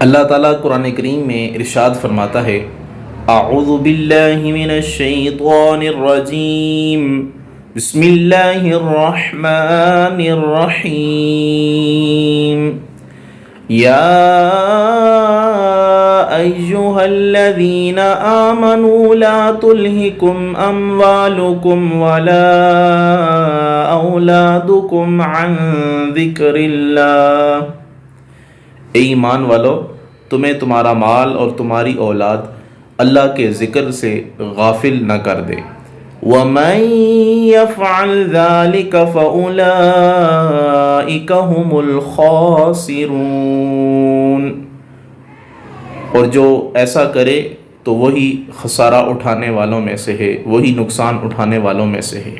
اللہ تعالیٰ قرآن کریم میں ارشاد فرماتا ہے، اعوذ باللہ من الشیطان الرجیم، بسم اللہ الرحمن الرحیم، یا ایہا الذین آمنوا لا تلہکم اموالکم ولا اولادکم عن ذکر اللہ۔ اے ایمان والو، تمہیں تمہارا مال اور تمہاری اولاد اللہ کے ذکر سے غافل نہ کر دے۔ وَمَن يَفْعَلْ ذَلِكَ فَأُولَئِكَ هُمُ الْخَاسِرُونَ، اور جو ایسا کرے تو وہی خسارہ اٹھانے والوں میں سے ہے، وہی نقصان اٹھانے والوں میں سے ہے۔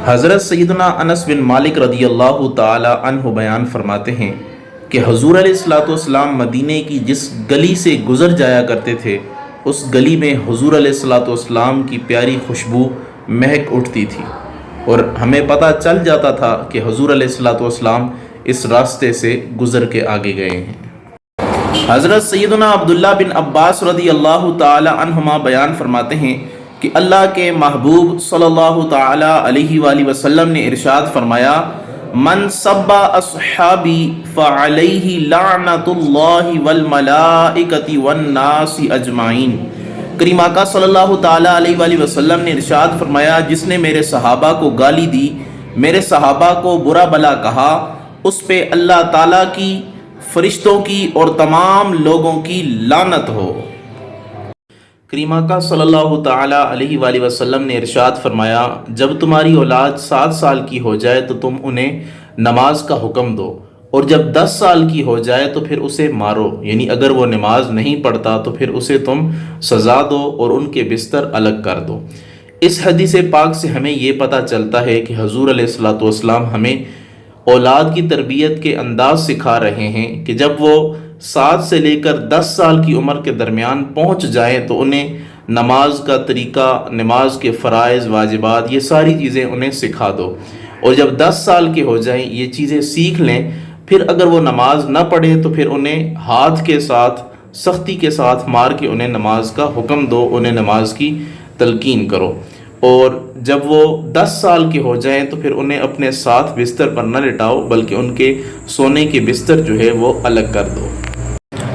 حضرت سیدنا انس بن مالک رضی اللہ تعالی عنہ بیان فرماتے ہیں کہ حضور علیہ الصلوۃ والسلام مدینے کی جس گلی سے گزر جایا کرتے تھے، اس گلی میں حضور علیہ الصلوۃ والسلام کی پیاری خوشبو مہک اٹھتی تھی، اور ہمیں پتہ چل جاتا تھا کہ حضور علیہ الصلوۃ والسلام اس راستے سے گزر کے آگے گئے ہیں۔ حضرت سیدنا عبداللہ بن عباس رضی اللہ تعالی عنہما بیان فرماتے ہیں کہ اللہ کے محبوب صلی اللہ تعالی علیہ وآلہ وسلم نے ارشاد فرمایا، من سب اصحابی فعلیہ لعنت اللہ والملائکۃ والناس اجمعین۔ کریم آقا صلی اللہ تعالی علیہ وآلہ وسلم نے ارشاد فرمایا، جس نے میرے صحابہ کو گالی دی، میرے صحابہ کو برا بلا کہا، اس پہ اللہ تعالیٰ کی، فرشتوں کی اور تمام لوگوں کی لعنت ہو۔ کریم آقا صلی اللہ تعالی علیہ وآلہ وسلم نے ارشاد فرمایا، جب تمہاری اولاد 7 سال کی ہو جائے تو تم انہیں نماز کا حکم دو، اور جب 10 سال کی ہو جائے تو پھر اسے مارو، یعنی اگر وہ نماز نہیں پڑھتا تو پھر اسے تم سزا دو اور ان کے بستر الگ کر دو۔ اس حدیث پاک سے ہمیں یہ پتہ چلتا ہے کہ حضور علیہ الصلوۃ والسلام ہمیں اولاد کی تربیت کے انداز سکھا رہے ہیں کہ جب وہ 7 سے لے کر 10 سال کی عمر کے درمیان پہنچ جائیں تو انہیں نماز کا طریقہ، نماز کے فرائض، واجبات، یہ ساری چیزیں انہیں سکھا دو، اور جب 10 سال کے ہو جائیں یہ چیزیں سیکھ لیں، پھر اگر وہ نماز نہ پڑھے تو پھر انہیں ہاتھ کے ساتھ، سختی کے ساتھ مار کے انہیں نماز کا حکم دو، انہیں نماز کی تلقین کرو، اور جب وہ 10 سال کے ہو جائیں تو پھر انہیں اپنے ساتھ بستر پر نہ لٹاؤ بلکہ ان کے سونے کے بستر جو ہے وہ الگ کر دو۔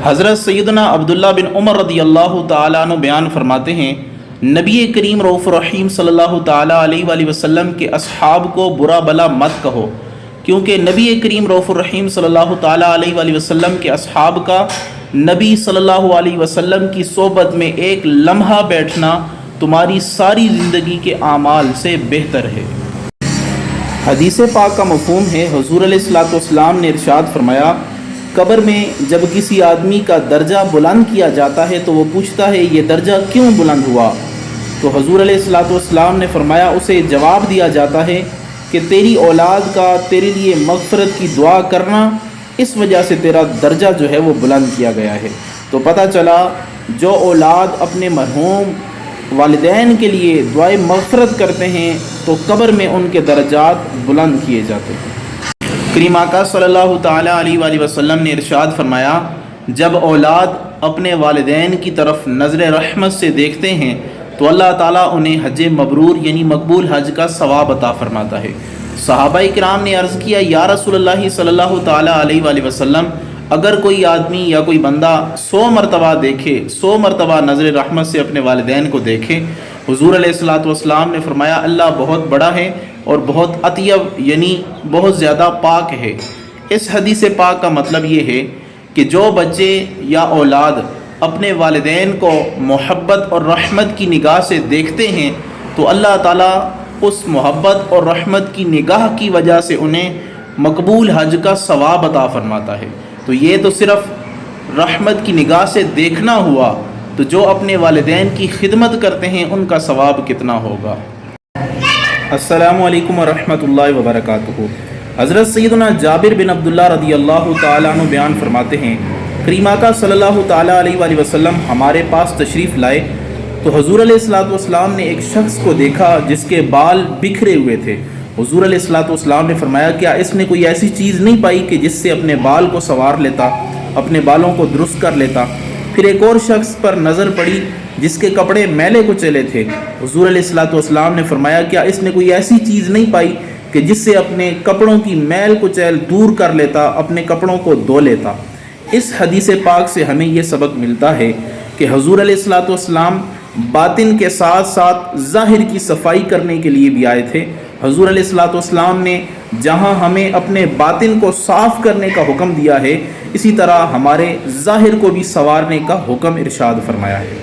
حضرت سیدنا عبداللہ بن عمر رضی اللہ تعالیٰ عنہ بیان فرماتے ہیں، نبی کریم رؤوف الرحیم صلی اللہ تعالیٰ علیہ وآلہ وسلم کے اصحاب کو برا بلا مت کہو، کیونکہ نبی کریم رؤوف الرحیم صلی اللہ تعالیٰ علیہ وآلہ وسلم کے اصحاب کا نبی صلی اللہ علیہ وسلم کی صحبت میں ایک لمحہ بیٹھنا تمہاری ساری زندگی کے اعمال سے بہتر ہے۔ حدیث پاک کا مفہوم ہے، حضور علیہ الصلوۃ والسلام نے ارشاد فرمایا، قبر میں جب کسی آدمی کا درجہ بلند کیا جاتا ہے تو وہ پوچھتا ہے یہ درجہ کیوں بلند ہوا؟ تو حضور علیہ الصلوۃ والسلام نے فرمایا، اسے جواب دیا جاتا ہے کہ تیری اولاد کا تیرے لیے مغفرت کی دعا کرنا، اس وجہ سے تیرا درجہ جو ہے وہ بلند کیا گیا ہے۔ تو پتہ چلا جو اولاد اپنے مرحوم والدین کے لیے دعائے مغفرت کرتے ہیں تو قبر میں ان کے درجات بلند کیے جاتے ہیں۔ کریم آقا صلی اللہ تعالیٰ علیہ وآلہ وسلم نے ارشاد فرمایا، جب اولاد اپنے والدین کی طرف نظر رحمت سے دیکھتے ہیں تو اللہ تعالیٰ انہیں حج مبرور یعنی مقبول حج کا ثواب عطا فرماتا ہے۔ صحابہ کرام نے عرض کیا، یا رسول اللہ صلی اللہ تعالیٰ علیہ وآلہ وسلم، اگر کوئی آدمی یا کوئی بندہ 100 مرتبہ دیکھے، 100 مرتبہ نظر رحمت سے اپنے والدین کو دیکھے، حضور علیہ الصلوۃ والسلام نے فرمایا اللہ بہت بڑا ہے اور بہت اطیب یعنی بہت زیادہ پاک ہے۔ اس حدیث پاک کا مطلب یہ ہے کہ جو بچے یا اولاد اپنے والدین کو محبت اور رحمت کی نگاہ سے دیکھتے ہیں تو اللہ تعالیٰ اس محبت اور رحمت کی نگاہ کی وجہ سے انہیں مقبول حج کا ثواب عطا فرماتا ہے۔ تو یہ تو صرف رحمت کی نگاہ سے دیکھنا ہوا، تو جو اپنے والدین کی خدمت کرتے ہیں ان کا ثواب کتنا ہوگا۔ السلام علیکم ورحمۃ اللہ وبرکاتہ۔ حضرت سیدنا جابر بن عبداللہ رضی اللہ تعالیٰ عنہ بیان فرماتے ہیں، کریم آقا صلی اللہ تعالیٰ علیہ وآلہ وسلم ہمارے پاس تشریف لائے تو حضور علیہ الصلوۃ والسلام نے ایک شخص کو دیکھا جس کے بال بکھرے ہوئے تھے۔ حضور علیہ الصلوۃ والسلام نے فرمایا، کیا اس نے کوئی ایسی چیز نہیں پائی کہ جس سے اپنے بال کو سنوار لیتا؟ اپنے بالوں کو درست کر لیتا۔ پھر ایک اور شخص پر نظر پڑی جس کے کپڑے میلے کچیلے تھے۔ حضور علیہ الصلوۃ والسلام نے فرمایا کیا اس نے کوئی ایسی چیز نہیں پائی کہ جس سے اپنے کپڑوں کی میل کچیل دور کر لیتا، اپنے کپڑوں کو دھو لیتا۔ اس حدیث پاک سے ہمیں یہ سبق ملتا ہے کہ حضور علیہ الصلوۃ والسلام باطن کے ساتھ ساتھ ظاہر کی صفائی کرنے کے لیے بھی آئے تھے۔ حضور علیہ الصلوۃ والسلام نے جہاں ہمیں اپنے باطن کو صاف کرنے کا حکم دیا ہے، اسی طرح ہمارے ظاہر کو بھی سنوارنے کا حکم ارشاد فرمایا ہے۔